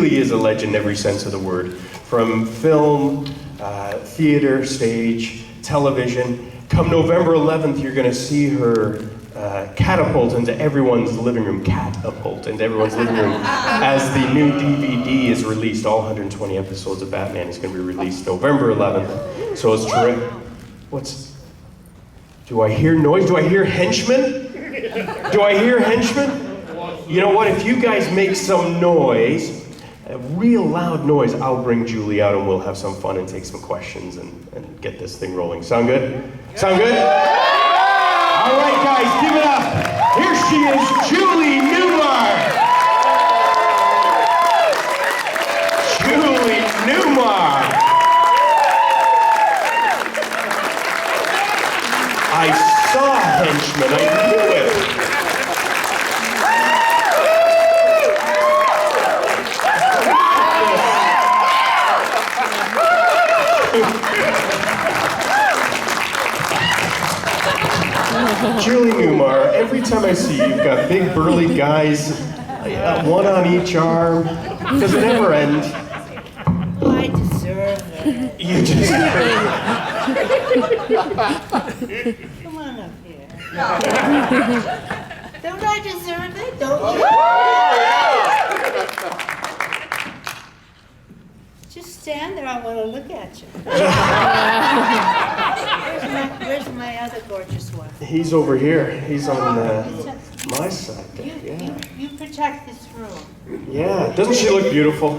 Julie is a legend in every sense of the word. From film, theater, stage, television. Come November 11th, you're going to see her catapult into everyone's living room, as the new DVD is released. All 120 episodes of Batman is going to be released November 11th. So it's terrific. Do I hear noise? Do I hear henchmen? Do I hear henchmen? You know what, if you guys make some noise, a real loud noise, I'll bring Julie out and we'll have some fun and take some questions and get this thing rolling. Sound good? Sound good? All right, guys, give it up. Here she is, Julie Newmar. Julie Newmar. I saw henchmen, I knew it. Julie Newmar, every time I see you, you've got big burly guys, one on each arm. Does it ever end? Oh, I deserve it. You just... Come on up here. Don't I deserve it? Don't you? Just stand there, I want to look at you. Where's my other gorgeous one? He's over here. He's on my side. You protect this room. Yeah. Doesn't she look beautiful?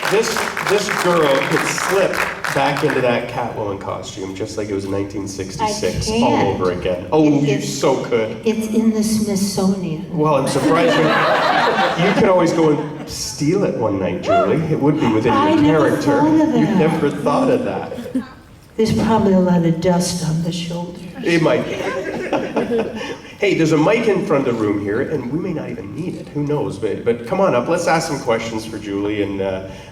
This girl could slip back into that Catwoman costume just like it was 1966 all over again. Oh, you so could. It's in the Smithsonian. Well, I'm surprised you could always go and steal it one night, Julie. It would be within your character. You never thought of that. There's probably a lot of dust on the shoulders. It might be. Hey, there's a mic in front of the room here, and we may not even need it. Who knows? But come on up. Let's ask some questions for Julie, and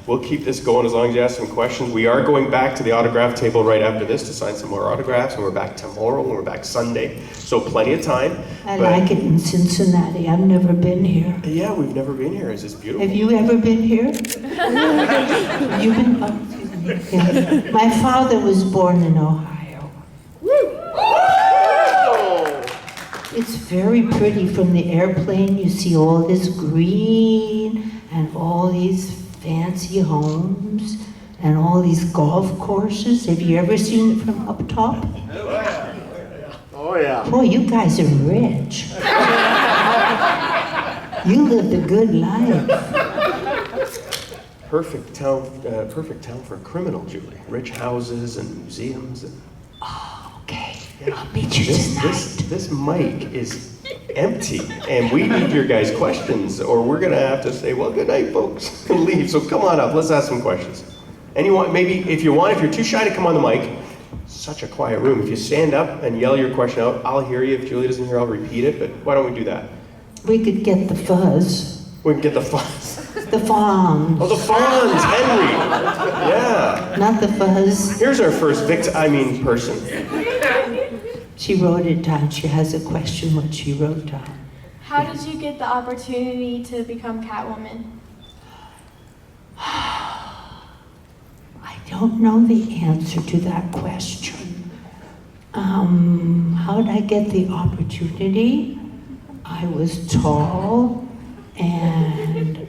we'll keep this going as long as you ask some questions. We are going back to the autograph table right after this to sign some more autographs, and we're back tomorrow, and we're back Sunday. So plenty of time. I like it in Cincinnati. I've never been here. Yeah, we've never been here. Is this beautiful? Have you ever been here? You've been... Oh, yeah. My father was born in Ohio. It's very pretty from the airplane. You see all this green and all these fancy homes and all these golf courses. Have you ever seen it from up top? Oh, yeah. Boy, you guys are rich. You lived a good life. Perfect town for a criminal, Julie. Rich houses and museums. And... Oh, okay. I'll meet you tonight. This mic is empty, and we need your guys' questions, or we're gonna have to say, well, good night, folks, and leave. So come on up, let's ask some questions. Anyone, maybe if you're too shy to come on the mic, such a quiet room. If you stand up and yell your question out, I'll hear you. If Julie doesn't hear, I'll repeat it, but why don't we do that? We could get the fuzz. We can get the fuzz. The Fonz. Oh, the Fonz, Henry. Yeah. Not the fuzz. Here's our first person. She wrote it down. She has a question what she wrote down. How did you get the opportunity to become Catwoman? I don't know the answer to that question. How did I get the opportunity? I was tall, and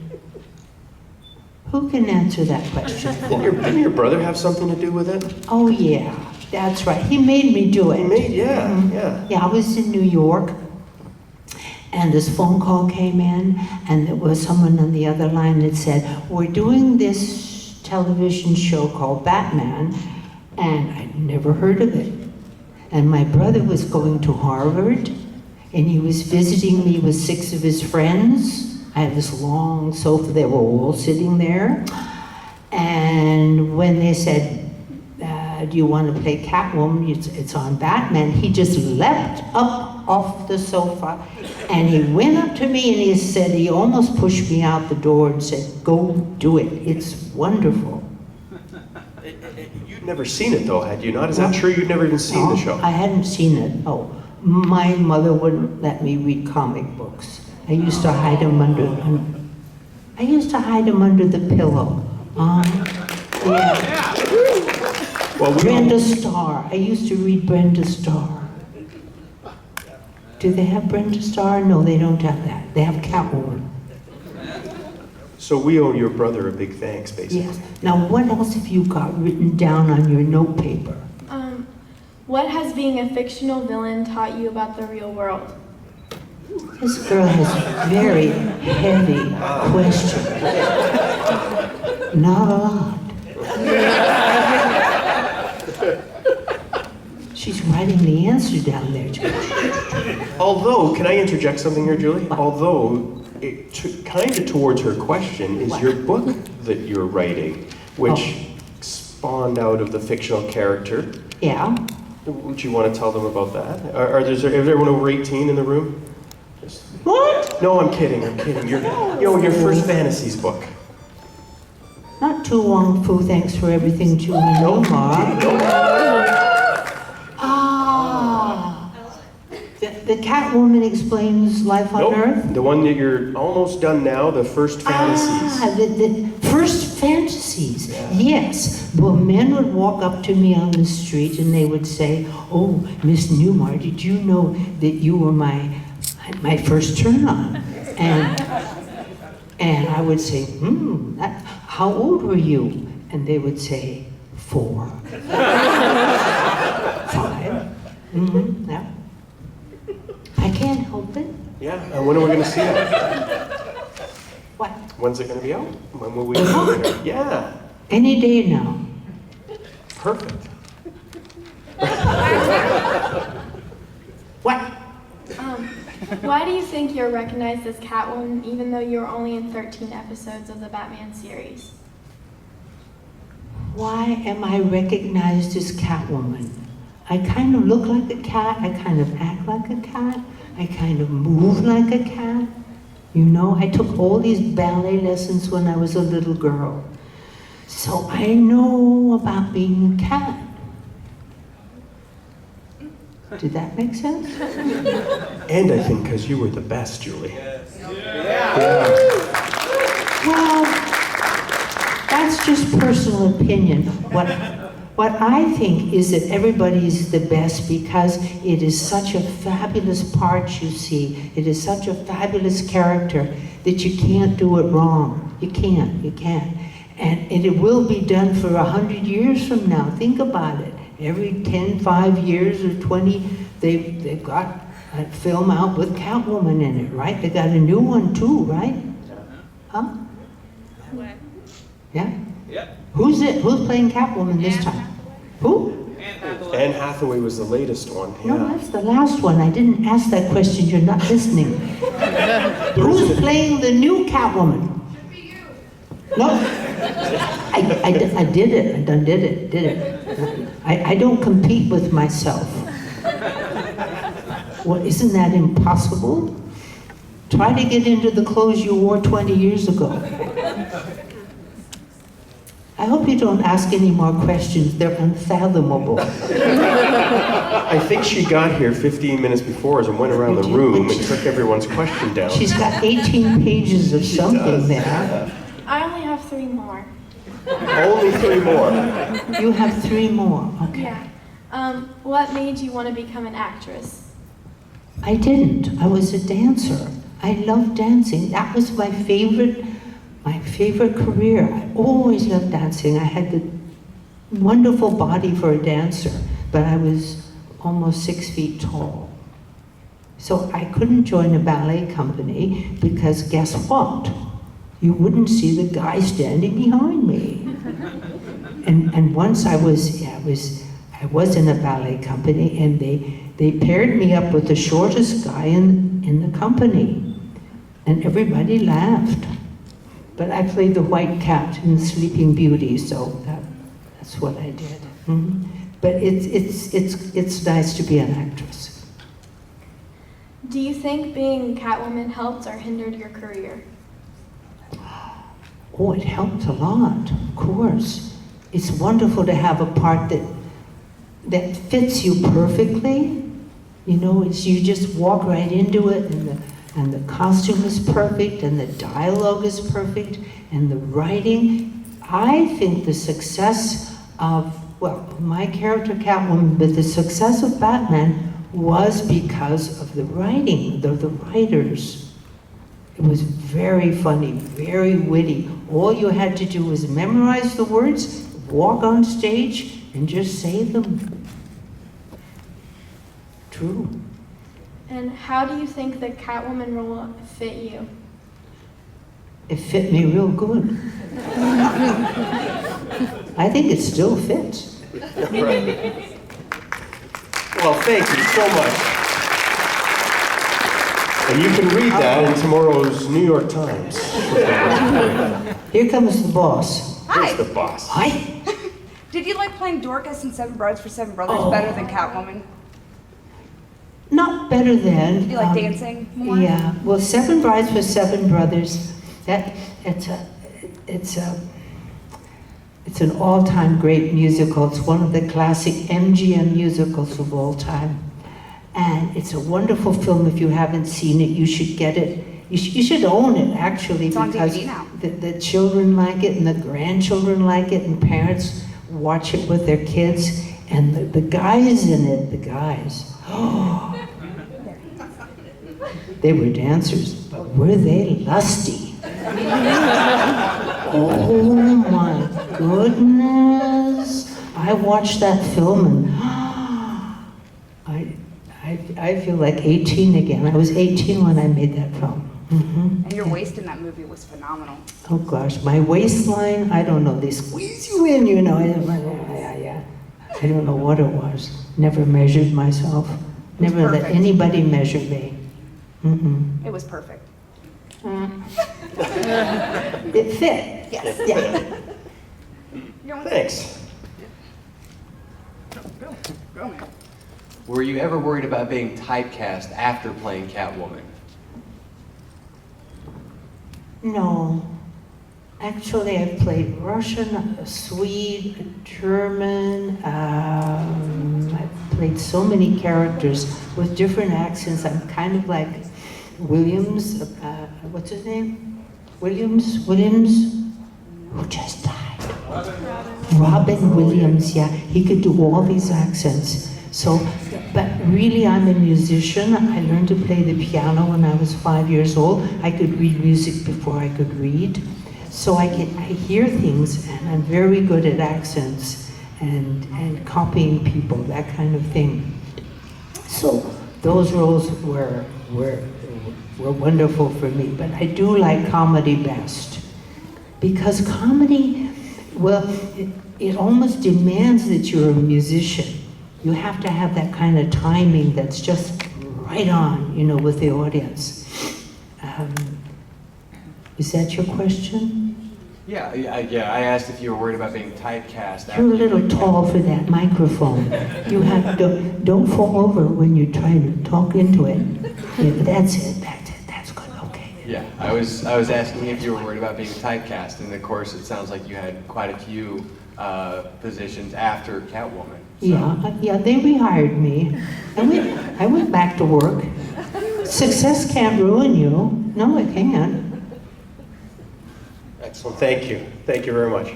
who can answer that question? Didn't your brother have something to do with it? Oh yeah, that's right. He made me do it. Yeah. I was in New York, and this phone call came in, and there was someone on the other line that said, we're doing this television show called Batman, and I'd never heard of it. And my brother was going to Harvard, and he was visiting me with 6 of his friends. I had this long sofa, they were all sitting there. And when they said, do you want to play Catwoman? It's on Batman. He just leapt up off the sofa, and he went up to me and he said, he almost pushed me out the door and said, go do it. It's wonderful. You'd never seen it though, had you not? Is that true? You'd never even seen the show? I hadn't seen it. Oh, my mother wouldn't let me read comic books. I used to hide them under I used to hide them under the pillow. Yeah. Well, Brenda Starr. I used to read Brenda Starr. Do they have Brenda Starr? No, they don't have that. They have Catwoman. so we owe your brother a big thanks, basically. Yes. Now, what else have you got written down on your note paper? What has being a fictional villain taught you about the real world? This girl has very heavy questions. Not a lot. She's writing the answer down there. Although, can I interject something here, Julie? Although, kind of towards her question is your book that you're writing, which spawned out of the fictional character. Yeah. Would you want to tell them about that? Is everyone over 18 in the room? What? No, I'm kidding. Your first fantasies book. Not too long, Fu. Thanks for everything, Julie Newmar. The Catwoman Explains Life on Earth? The one that you're almost done now, the first fantasies. The first fantasies. Yes. Well, men would walk up to me on the street and they would say, "Oh, Miss Newmar, did you know that you were my first turn on?" And I would say, how old were you? And they would say, 4. 5. Yeah. I can't help it. Yeah, and when are we going to see it? What? When's it going to be out? When will we see it? Yeah. Any day now. Perfect. What? Why do you think you're recognized as Catwoman even though you're only in 13 episodes of the Batman series? Why am I recognized as Catwoman? I kind of look like a cat, I kind of act like a cat, I kind of move like a cat. You know, I took all these ballet lessons when I was a little girl. So I know about being a cat. Did that make sense? And I think because you were the best, Julie. Well, that's just personal opinion. What I think is that everybody's the best because it is such a fabulous part you see. It is such a fabulous character that you can't do it wrong. You can't. And it will be done for 100 years from now. Think about it. Every 10, 5 years or 20, they've got a film out with Catwoman in it, right? They got a new one too, right? Huh? Yeah? Yep. Who's playing Catwoman this time? Who? Anne Hathaway was the latest one. No, Yeah. that's the last one. I didn't ask that question. You're not listening. Who's playing the new Catwoman? No. I did it. I done did it. I don't compete with myself. Well, isn't that impossible? Try to get into the clothes you wore 20 years ago. I hope you don't ask any more questions. They're unfathomable. I think she got here 15 minutes before us and went around the room and took everyone's question down. She's got 18 pages of something there. I only have 3 more. Only 3 more. You have 3 more. Okay. Yeah. What made you want to become an actress? I didn't. I was a dancer. I loved dancing. That was my favorite career. I always loved dancing. I had the wonderful body for a dancer, but I was almost 6 feet tall. So I couldn't join a ballet company because guess what? You wouldn't see the guy standing behind me. And once I was in a ballet company and they paired me up with the shortest guy in the company. And everybody laughed. But I played the white cat in Sleeping Beauty, so that's what I did. Mm-hmm. But it's nice to be an actress. Do you think being Catwoman helped or hindered your career? Oh, it helped a lot, of course. It's wonderful to have a part that fits you perfectly. You know, you just walk right into it, and And the costume is perfect, and the dialogue is perfect, and the writing. I think the success of, well, my character Catwoman, but the success of Batman was because of the writing, the writers. It was very funny, very witty. All you had to do was memorize the words, walk on stage, and just say them. True. And how do you think the Catwoman role fit you? It fit me real good. I think it still fits. Well, thank you so much. And you can read that in tomorrow's New York Times. Here comes the boss. Hi. Here's the boss. Hi. Did you like playing Dorcas in Seven Brides for Seven Brothers better than Catwoman? Not better than. Did you like dancing more? Yeah. Well, Seven Brides for Seven Brothers. It's an all-time great musical. It's one of the classic MGM musicals of all time, and it's a wonderful film. If you haven't seen it, you should get it. You should own it actually, It's on because DVD now. the children like it and the grandchildren like it, and parents watch it with their kids. And the guys in it, the guys. They were dancers, but were they lusty? Oh my goodness. I watched that film and I feel like 18 again. I was 18 when I made that film. And your waist in that movie was phenomenal. Oh gosh, my waistline, I don't know, they squeeze you in, you know. I don't know what it was. Never measured myself. Never let perfect. anybody measure me. It was perfect. It fit. Yes. Yeah. Thanks. Go, man. Were you ever worried about being typecast after playing Catwoman? No. Actually, I've played Russian, Swede, German. I've played so many characters with different accents. I'm kind of like Williams. What's his name? Williams, who just died. Robin Williams. Yeah, he could do all these accents. So, but really, I'm a musician. I learned to play the piano when I was 5 years old. I could read music before I could read. So I hear things, and I'm very good at accents and copying people, that kind of thing. So those roles were wonderful for me. But I do like comedy best, because comedy, well, it almost demands that you're a musician. You have to have that kind of timing that's just right on, you know, with the audience. Is that your question? Yeah, I asked if you were worried about being typecast after You're a you little played tall for that microphone. You have to, don't fall over when you try to talk into it. Yeah, that's it, that's good, okay. Yeah, I was asking if you were worried about being typecast, and of course it sounds like you had quite a few positions after Catwoman. So. Yeah, they rehired me. I went back to work. Success can't ruin you. No, it can't. Excellent, thank you. Thank you very much.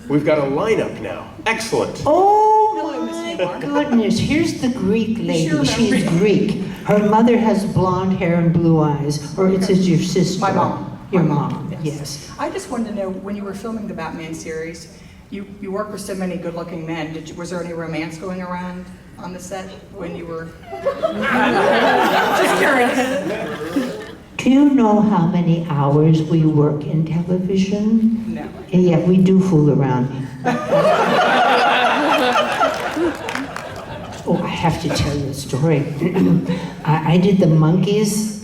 We've got a lineup now. Excellent. Oh Hello, Miss my Newmar. goodness, here's the Greek lady. Sure, She's remember. Greek. Her mother has blonde hair and blue eyes. Or it's your sister. My mom. Your My mom, yes. I just wanted to know, when you were filming the Batman series, you work with so many good-looking men. Was there any romance going around on the set when you were? Just curious. Do you know how many hours we work in television? No. Yeah, we do fool around. Oh, I have to tell you a story. I did the monkeys.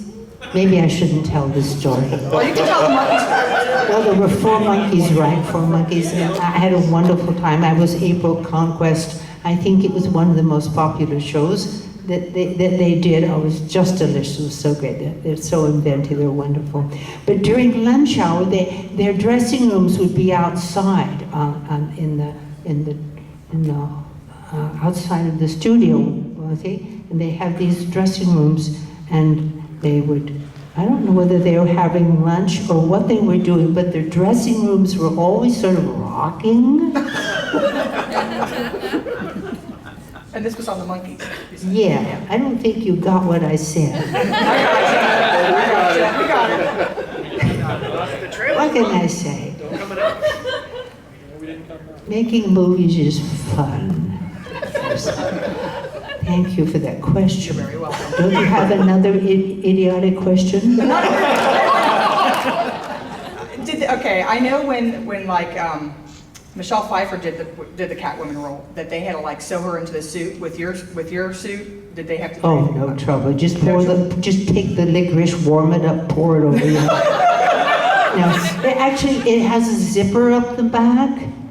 Maybe I shouldn't tell this story. Well, you can tell the monkeys. Well, there were 4 monkeys, right? 4 monkeys. And I had a wonderful time. I was April Conquest. I think it was one of the most popular shows that they did. Oh, it was just delicious. It was so great. They're so inventive. They're wonderful. But during lunch hour, their dressing rooms would be outside, outside of the studio. Okay? And they have these dressing rooms, and they would, I don't know whether they were having lunch or what they were doing, but their dressing rooms were always sort of rocking. And this was on the monkeys. you said? Yeah, I don't think you got what I said. We got it. What can I say? Making movies is fun. Thank you for that question. You're very welcome. Don't you have another idiotic question? Okay, I know when like Michelle Pfeiffer did the Catwoman role, that they had to like sew her into the suit with your suit. Did they have to? Oh, no trouble. Just take the licorice, warm it up, pour it over you. No, it has a zipper up the back.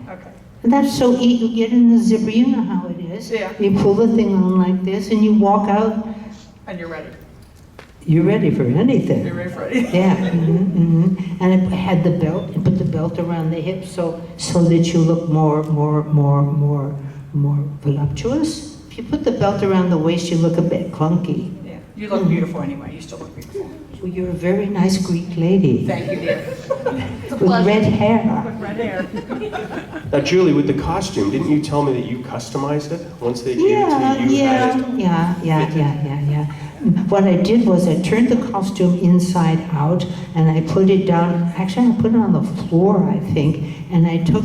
Okay. And that's so easy. You get in the zipper, you know how it is. Yeah. You pull the thing on like this and you walk out. And you're ready. You're ready for anything. You're ready for it. Yeah, and it had the belt, and put the belt around the hips so that you look more voluptuous. If you put the belt around the waist, you look a bit clunky. Yeah. You look beautiful anyway. You still look beautiful. Well, you're a very nice Greek lady Thank you, dear. with red hair. With red hair. Now, Julie, with the costume, didn't you tell me that you customized it? Once they gave it to you, you had it. Yeah. What I did was I turned the costume inside out and I put it down. Actually, I put it on the floor, I think, and I took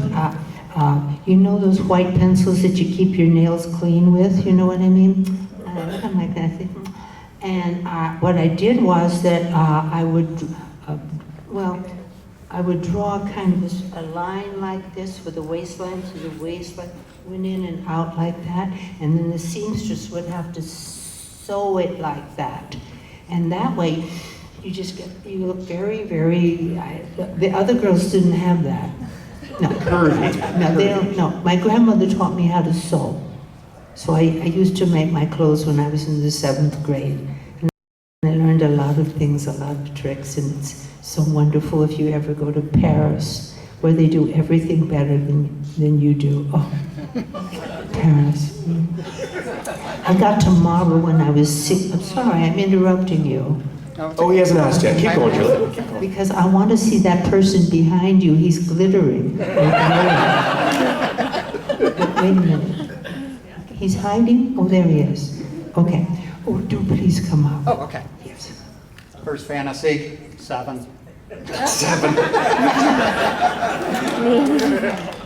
you know those white pencils that you keep your nails clean with? You know what I mean? Something like that. And what I did was that I would draw kind of a line like this with the waistline to the waistline, went in and out like that, and then the seamstress would have to sew it like that. And that way, you look very, very, the other girls didn't have that. No, no, they don't, no. My grandmother taught me how to sew. So I used to make my clothes when I was in the 7th grade. And I learned a lot of things, a lot of tricks, and it's so wonderful if you ever go to Paris, where they do everything better than you do. Oh, Paris. I got to model when I was 6. I'm sorry, I'm interrupting you. Oh, he hasn't asked yet. Keep going, Julie. Keep going. Because I want to see that person behind you. He's glittering. Wait a minute. He's hiding? Oh, there he is. Okay. Oh, do please come up. Oh, okay. Yes. First fantasy, 7. 7.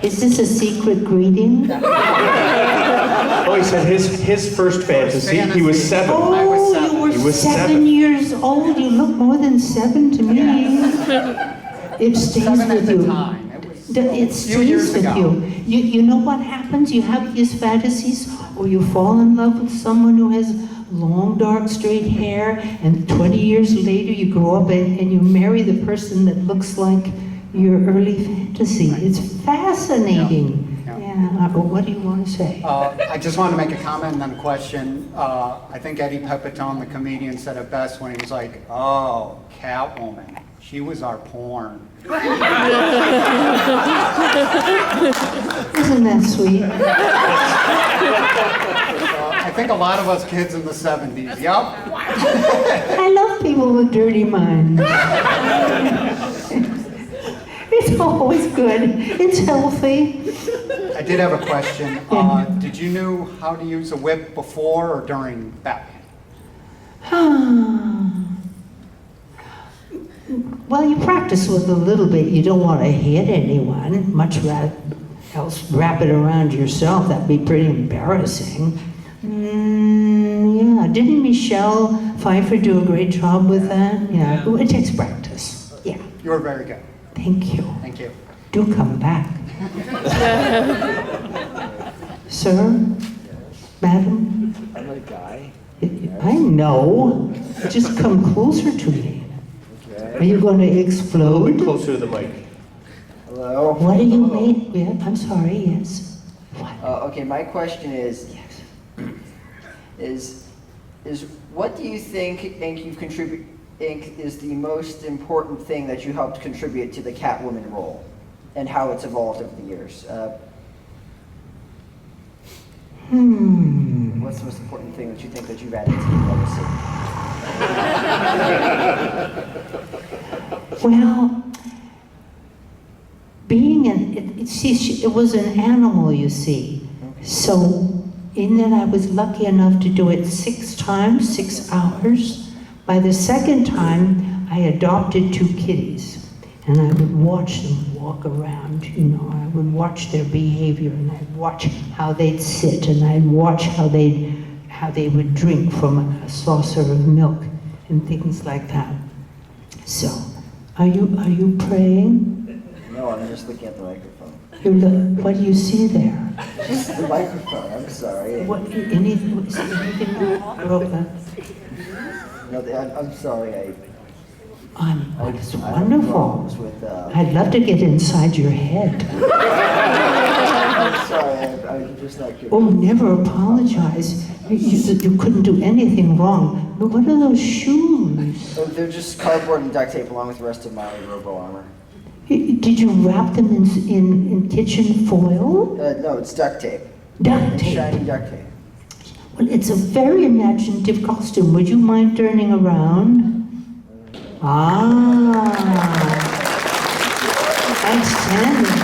Is this a secret greeting? Oh, he said his first fantasy, he was 7. I was Oh, 7. you were He was 7 years old. You look more than 7 to me. It stays 7 at with the you. time. It was It a few stays years with ago. you. You know what happens? You have these fantasies, or you fall in love with someone who has long, dark, straight hair, and 20 years later you grow up and you marry the person that looks like your early fantasy. It's fascinating. Yeah. What do you want to say? I just wanted to make a comment and then a question. I think Eddie Pepitone, the comedian, said it best when he was like, "Oh, Catwoman, she was our porn." Isn't that sweet? I think a lot of us kids in the 70s, yep. I love people with dirty minds. It's always good. It's healthy. I did have a question. Did you know how to use a whip before or during Batman? Well, you practice with a little bit. You don't want to hit anyone, much else wrap it around yourself. That'd be pretty embarrassing. Yeah, didn't Michelle Pfeiffer do a great job with that? Yeah, it takes practice. Yeah, You were very good. thank you. Thank you. Do come back. Sir? Madam? I'm a guy. I know. Just come closer to me. Are Okay. you going to A little explode? bit closer to the mic. Hello. What are you Hello. made? Yeah, I'm sorry, yes. What? Okay, my question is what do you think Inc. is the most important thing that you helped contribute to the Catwoman role, and how it's evolved over the years? What's the most important thing that you think that you've added to the legacy? Well, being it was an animal, you see. So, in that I was lucky enough to do it 6 times, 6 hours. By the second time, I adopted 2 kitties, and I would watch them walk around, you know. I would watch their behavior, and I'd watch how they'd sit, and I'd watch how they would drink from a saucer of milk, and things like that. So, are you praying? No, I'm just looking at the microphone. What do you see there? Just the microphone, I'm sorry. Anything broken? No, I'm sorry, It's I have wonderful. problems with, I'd love to get inside your head. I'm sorry, I'm just not good. Oh, never apologize. You couldn't do anything wrong. But what are those shoes? Oh, they're just cardboard and duct tape along with the rest of my robo armor. Did you wrap them in kitchen foil? No, it's duct tape. Duct It's tape. shiny duct tape. Well, it's a very imaginative costume. Would you mind turning around? Ah. Outstanding.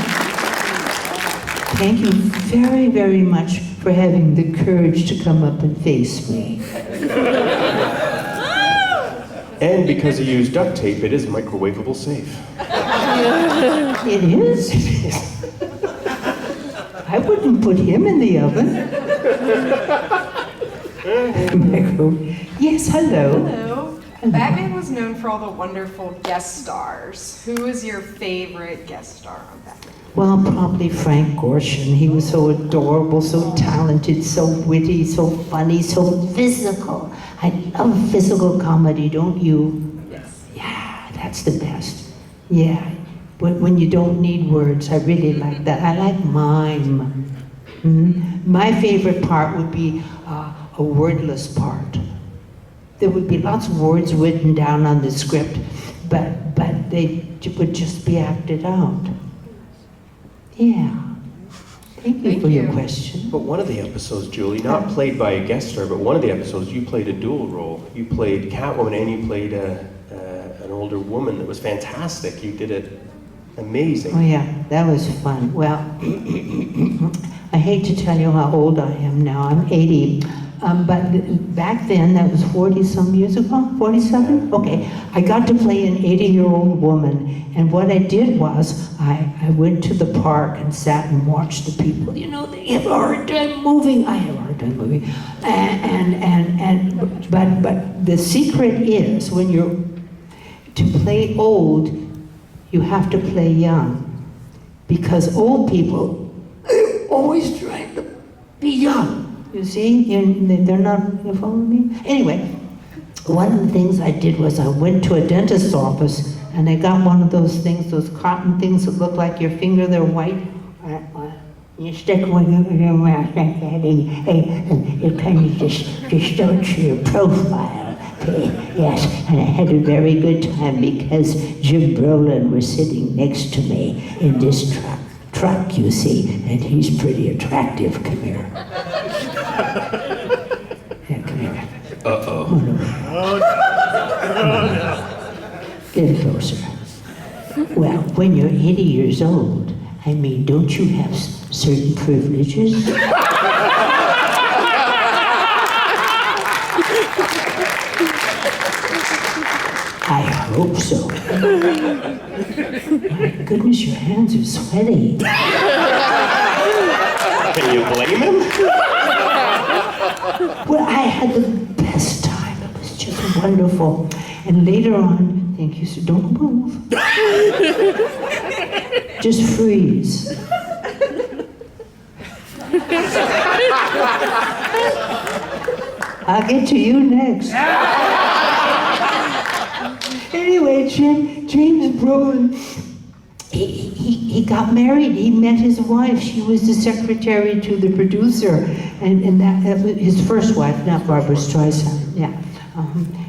Thank you very, very much for having the courage to come up and face me. And because you use duct tape, it is microwavable safe. It is? I wouldn't put him in the oven. Yes, hello. Hello. Batman was known for all the wonderful guest stars. Who is your favorite guest star on Batman? Well, probably Frank Gorshin. He was so adorable, so talented, so witty, so funny, so physical. I love physical comedy, don't you? Yes. Yeah, that's the best. Yeah, when you don't need words, I really like that. I like mime. My favorite part would be a wordless part. There would be lots of words written down on the script, but they would just be acted out. Yeah. Thank you for your question. But one of the episodes, Julie, not played by a guest star, but one of the episodes you played a dual role. You played Catwoman and you played an older woman that was fantastic. You did it amazing. Oh yeah, that was fun. Well, I hate to tell you how old I am now. I'm 80. But back then, that was 40-some years ago, 47? Okay, I got to play an 80-year-old woman, and what I did was, I went to the park and sat and watched the people. You know, they have a hard time moving. I have a hard time moving. But the secret is, when you're, to play old, you have to play young. Because old people, they're always trying to be young. You see, they're not, you following me? Anyway, one of the things I did was I went to a dentist's office and I got one of those things, those cotton things that look like your finger, they're white. You stick one in your mouth like that and it kind of distorts your profile. Yes, and I had a very good time because Jim Brolin was sitting next to me in this truck, you see, and he's pretty attractive. Come here. Yeah, come here. Uh-oh. Get closer. Well, when you're 80 years old, I mean, don't you have certain privileges? I hope so. My goodness, your hands are sweaty. Can you blame him? Well, I had the best time. It was just wonderful. And later on, thank you, sir, don't move. Just freeze. I'll get to you next. Anyway, James Brolin, he got married. He met his wife. She was the secretary to the producer, and that was his first wife, not Barbara Streisand. Yeah,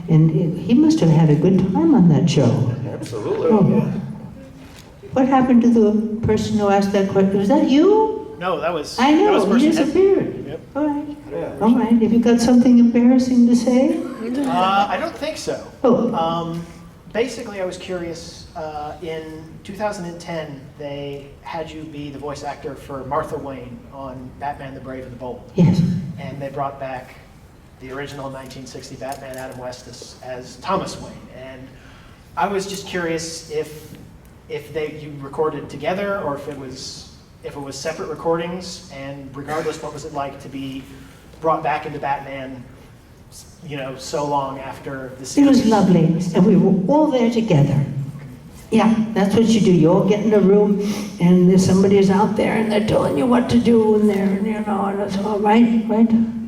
and he must have had a good time on that show. Absolutely. Oh. What happened to the person who asked that question? Was that you? No, that was. I know. That was He person disappeared. Yep. All right. All right. Have you got something embarrassing to say? I don't think so. Oh. Basically, I was curious, in 2010, they had you be the voice actor for Martha Wayne on Batman the Brave and the Bold. Yes. And they brought back the original 1960 Batman, Adam West, as Thomas Wayne. And I was just curious if you recorded together or if it was separate recordings, and regardless, what was it like to be brought back into Batman, so long after the It series? was lovely, and we were all there together. Yeah, that's what you do. You all get in a room, and there's somebody's out there, and they're telling you what to do, and and it's all right?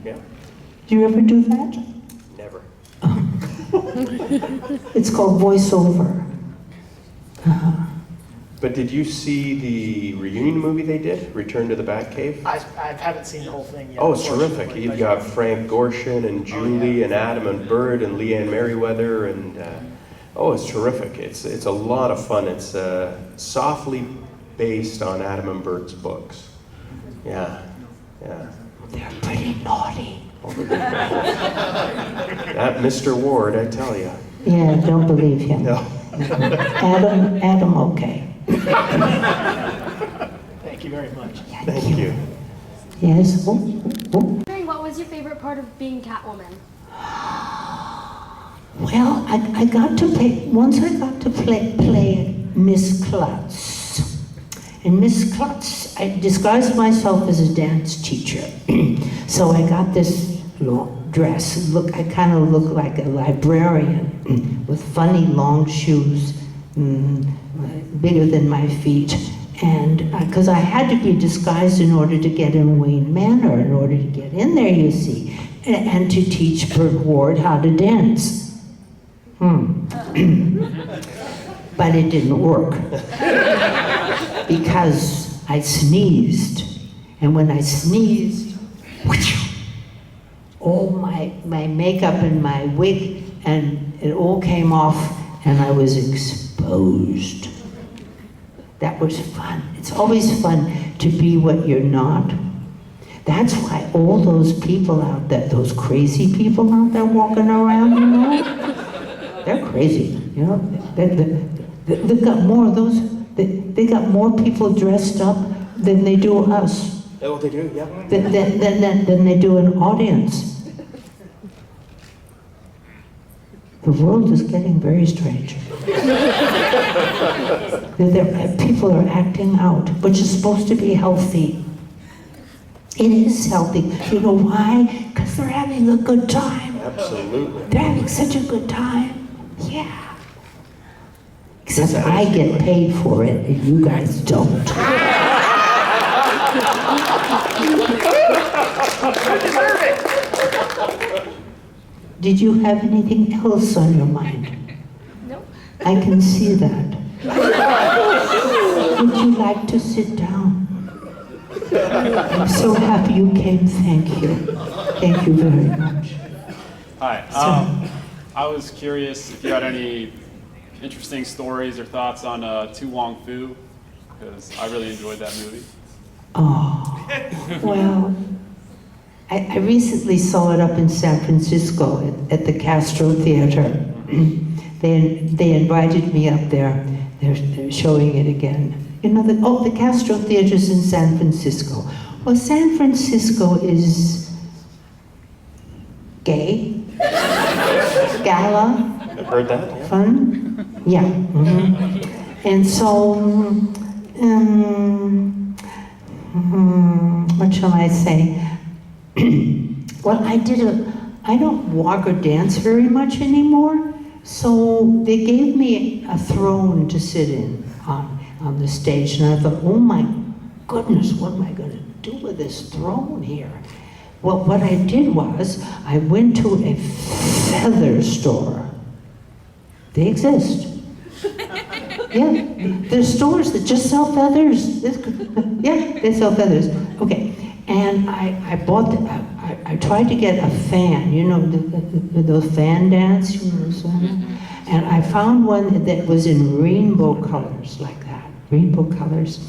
Yeah. Do you ever do that? Never. It's called voiceover. But did you see the reunion movie they did, Return to the Batcave? I haven't seen the whole thing yet. Oh, it's terrific. unfortunately, You've but- got Frank Gorshin and Julie and Adam and Bird and Leanne Merriweather and it's terrific. It's a lot of fun. It's softly based on Adam and Bird's books. Yeah. They're pretty naughty. That Mr. Ward, I tell you. Yeah, don't believe him. No. Adam, okay. Thank you very much. Thank you. Yes? What was your favorite part of being Catwoman? Well, I got to play Miss Klutz. And Miss Klutz, I disguised myself as a dance teacher. So I got this long dress. I kind of look like a librarian with funny long shoes, bigger than my feet. And because I had to be disguised in order to get in Wayne Manor, in order to get in there, you see, and to teach Bert Ward how to dance. But it didn't work because I sneezed, and when I sneezed, all my makeup and my wig, and it all came off, and I was exposed. That was fun. It's always fun to be what you're not. That's why all those people out there, those crazy people out there walking around, they're crazy, They've got more of those, they got more people dressed up than they do us. Oh, they do, yeah. Than they do an audience. The world is getting very strange. People are acting out, which is supposed to be healthy. It is healthy. You know why? Because they're having a good time. Absolutely. They're having such a good time. Yeah. Except I get paid for it, and you guys don't. Did you have anything else on your mind? Nope. I can see that. Would you like to sit down? I'm so happy you came. Thank you. Thank you very much. Hi. I was curious if you had any interesting stories or thoughts on Tu Wong Fu, because I really enjoyed that movie. Oh, well, I recently saw it up in San Francisco at the Castro Theater. They invited me up there. They're showing it again. The Castro Theater's in San Francisco. Well, San Francisco is gay, gala, I've heard that, yeah. fun, yeah. And so, what shall I say? Well, I don't walk or dance very much anymore, so they gave me a throne to sit in on the stage, and I thought, oh my goodness, what am I going to do with this throne here? Well, what I did was, I went to a feather store. They exist. Yeah, there's stores that just sell feathers. Yeah, they sell feathers. Okay, and I bought I tried to get a fan, the fan dance, and I found one that was in rainbow colors like that, rainbow colors.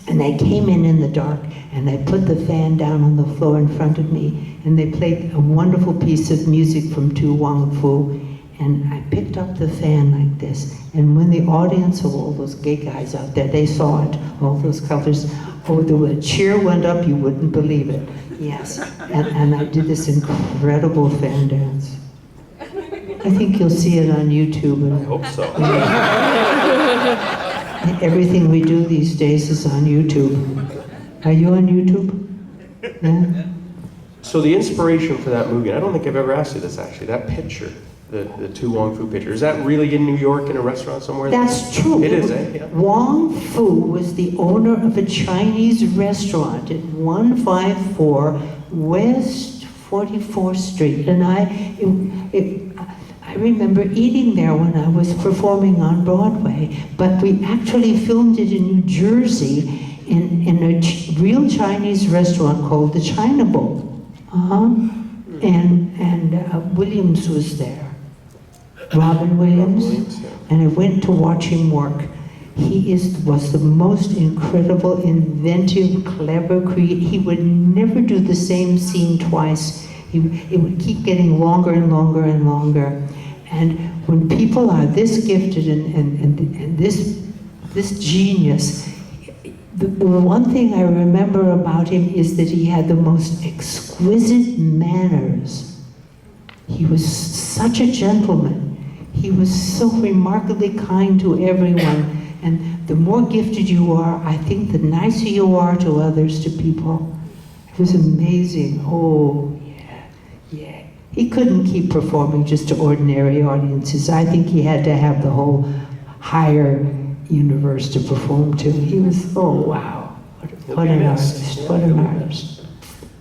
And they came in the dark, and they put the fan down on the floor in front of me, and they played a wonderful piece of music from Tu Wang Fu, and I picked up the fan like this, and when the audience of all those gay guys out there, they saw it, all those colors, oh, the cheer went up, you wouldn't believe it. Yes, and I did this incredible fan dance. I think you'll see it on YouTube. I hope so. Everything we do these days is on YouTube. Are you on YouTube? Yeah? So the inspiration for that movie, and I don't think I've ever asked you this actually, that picture, the Tu Wang Fu picture, is that really in New York in a restaurant somewhere? That's true. It is, eh? Yeah. Wang Fu was the owner of a Chinese restaurant at 154 West 44th Street, and I remember eating there when I was performing on Broadway, but we actually filmed it in New Jersey in a real Chinese restaurant called the China Bowl. And Williams was there, Robin Williams, and I went to watch him work. He was the most incredible, inventive, clever creator. He would never do the same scene twice. It would keep getting longer and longer and longer. And when people are this gifted and this genius, the one thing I remember about him is that he had the most exquisite manners. He was such a gentleman. He was so remarkably kind to everyone. And the more gifted you are, I think the nicer you are to others, to people. It was amazing. Oh, yeah. He couldn't keep performing just to ordinary audiences. I think he had to have the whole higher universe to perform to. He was, oh wow, what an artist, what an artist.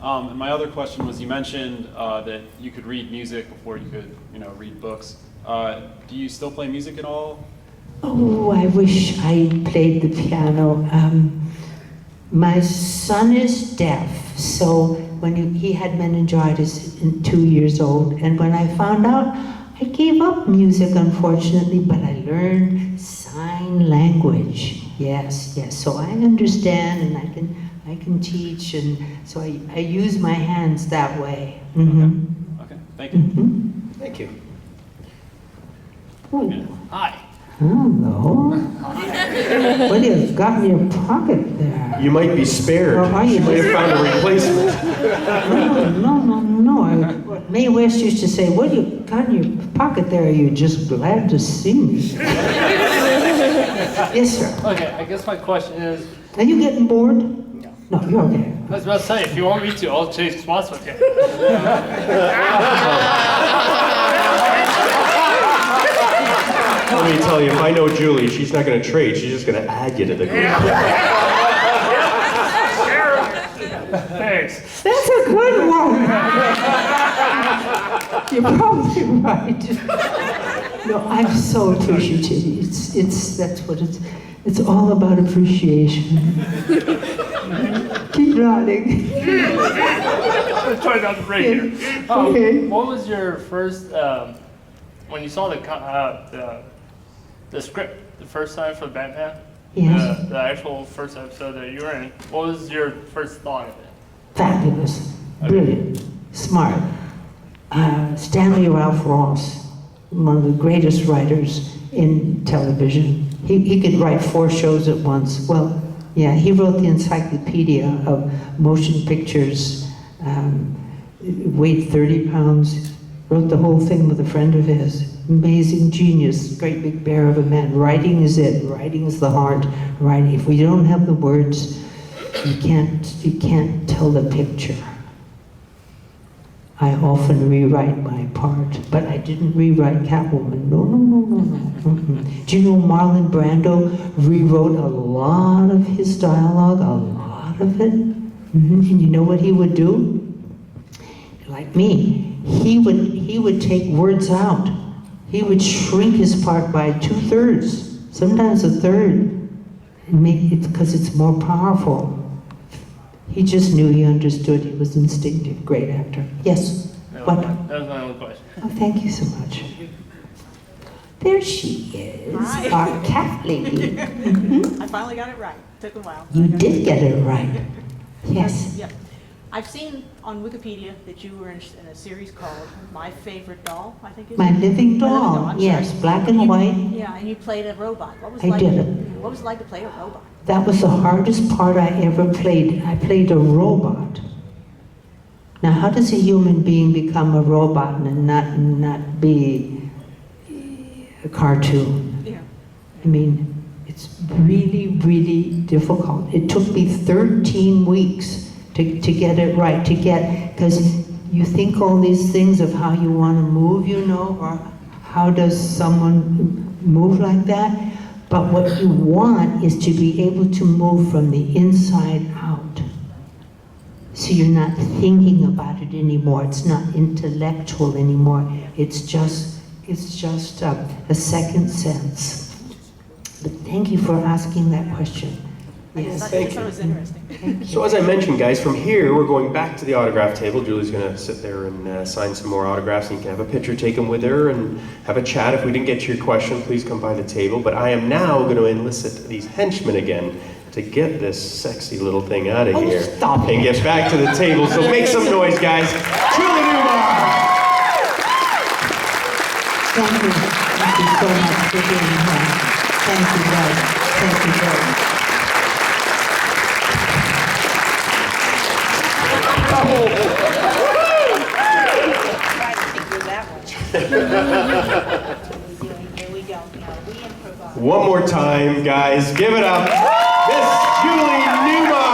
And my other question was, you mentioned that you could read music before you could, read books. Do you still play music at all? Oh, I wish I played the piano. My son is deaf, so when he had meningitis at 2 years old, and when I found out, I gave up music, unfortunately, but I learned sign language. Yes, so I understand, and I can teach, and so I use my hands that way. Mm-hmm. Okay, thank you. Mm-hmm. Thank you. Ooh. Hi. Hello. What do you got in your pocket there? You might be spared. Or are you You might have found a replacement. No. Mae West used to say, what do you got in your pocket there? Are you just glad to see me? Yes, sir. Okay, I guess my question is... Are you getting bored? No, you're okay. I was about to say, if you want me to, I'll change spots with you. Let me tell you, if I know Julie, she's not going to trade. She's just going to add you to the group. Thanks. That's a good one. You're probably right. No, I'm so appreciative. That's what it's all about, appreciation. Keep nodding. I'm trying not to break here. Okay. What was your first, when you saw the script the first time for Batman? Yes. The actual first episode that you were in, what was your first thought of it? Fabulous, brilliant, smart. Stanley Ralph Ross, one of the greatest writers in television. He could write 4 shows at once. Well, yeah, he wrote the encyclopedia of motion pictures, weighed 30 pounds, wrote the whole thing with a friend of his. Amazing genius, great big bear of a man. Writing is it, writing is the heart. Writing, if we don't have the words, you can't tell the picture. I often rewrite my part, but I didn't rewrite Catwoman. No. Mm-mm. Do you know Marlon Brando rewrote a lot of his dialogue, a lot of it? Mm-hmm. And you know what he would do? Like me, he would take words out. He would shrink his part by 2/3, sometimes 1/3, and make it because it's more powerful. He just knew, he understood, he was instinctive, great actor. Yes? What? That was my only question. Oh, thank you so much. There she is, our cat lady. I finally got it right. Took a while. You did get it right. Yes. Yep. I've seen on Wikipedia that you were in a series called My Favorite Doll, I think is My it? living My doll, I'm yes, sorry. black and You- white. Yeah, and you played a robot. What was I it like? did it. What was it like to play a robot? That was the hardest part I ever played. I played a robot. Now, how does a human being become a robot and not be a cartoon? Yeah. I mean, it's really, really difficult. It took me 13 weeks to get it right, because you think all these things of how you want to move, you know, or how does someone move like that? But what you want is to be able to move from the inside out. So you're not thinking about it anymore. It's not intellectual anymore. It's just a second sense. But thank you for asking that question. Yes. I thought it was interesting. So as I mentioned, guys, from here we're going back to the autograph table. Julie's going to sit there and sign some more autographs, and you can have a picture taken with her and have a chat. If we didn't get to your question, please come by the table. But I am now going to enlist these henchmen again to get this sexy little thing out of here and get back to the table. So make some noise, guys. Julie Newmar! Thank you. Thank you so much for being here. Thank you, guys. Thank you very much. Here we go. Now we improvise. One more time, guys. Give it up. Miss Julie Newmar!